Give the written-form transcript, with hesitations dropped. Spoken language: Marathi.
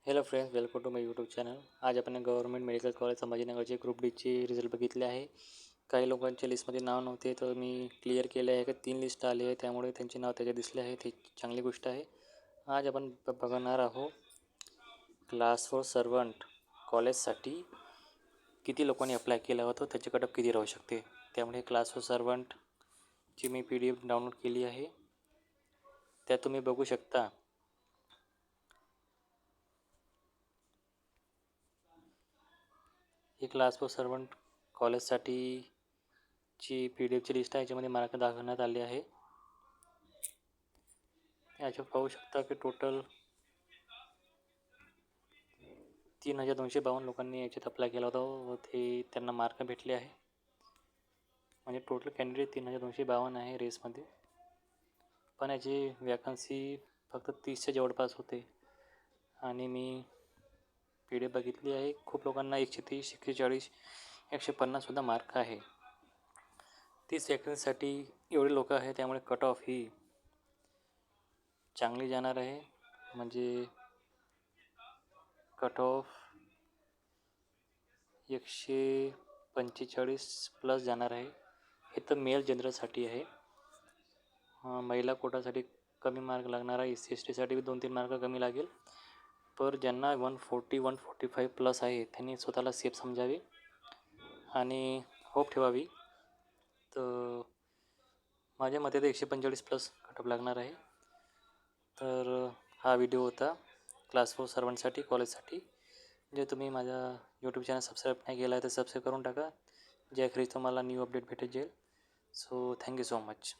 Hello friends, welcome to my YouTube channel. आज आपण गव्हर्नमेंट मेडिकल कॉलेज संभाजीनगरचे ग्रुप डीचे रिझल्ट बघितले आहे. काही लोकांच्या लिस्टमध्ये नाव नव्हते, तर मी क्लिअर केले आहे की 3 लिस्ट आली आहे, त्यामुळे त्यांचे नाव त्याच्यात दिसले आहे. ही चांगली गोष्ट आहे. आज आपण बघणार आहोत क्लास 4 सर्वंट कॉलेजसाठी किती लोकांनी अप्लाय केला होता, त्याची कटअप किती राहू शकते. त्यामुळे क्लास 4 सर्वंटची मी PDF डाउनलोड केली आहे. त्यात तुम्ही बघू शकता ही क्लास 4 सर्वंट कॉलेजसाठीची PDF ची लिस्ट आहे. याच्यामध्ये मार्क दाखवण्यात आले आहे. याच्यात पाहू शकता की टोटल 3252 लोकांनी याच्यात अप्लाय केला होता व त्यांना मार्क भेटले आहे. म्हणजे टोटल कॅन्डिडेट 3252 आहे रेसमध्ये. पण याची वॅकन्सी फक्त 30च्या जवळपास होते आणि मी PDF बघितली आहे. खूप लोकांना 130, 140, 150सुद्धा मार्क आहे. 30 वॅकन्सीसाठी एवढे लोक आहे, त्यामुळे कट ऑफ ही चांगली जाणार आहे. म्हणजे कट ऑफ 145 प्लस जाणार आहे. हे तर मेल जनरलसाठी आहे. महिला कोटासाठी कमी मार्क लागणार आहे. SC/ST साठी 2-3 मार्क कमी लागेल. पर ज्यांना 140, 145 प्लस आहे त्यांनी स्वतःला सेफ समजावे आणि होप ठेवावी. तर माझ्या मते तर 145 प्लस कटअप लागणार आहे. तर हा व्हिडिओ होता क्लास 4 सर्वंटसाठी कॉलेजसाठी. जे तुम्ही माझा यूट्यूब चॅनल सबस्क्राईब नाही केला आहे तर सबस्क्राईब करून टाका. ज्याखेरीज तुम्हाला न्यू अपडेट भेटत जाईल. So thank you so much.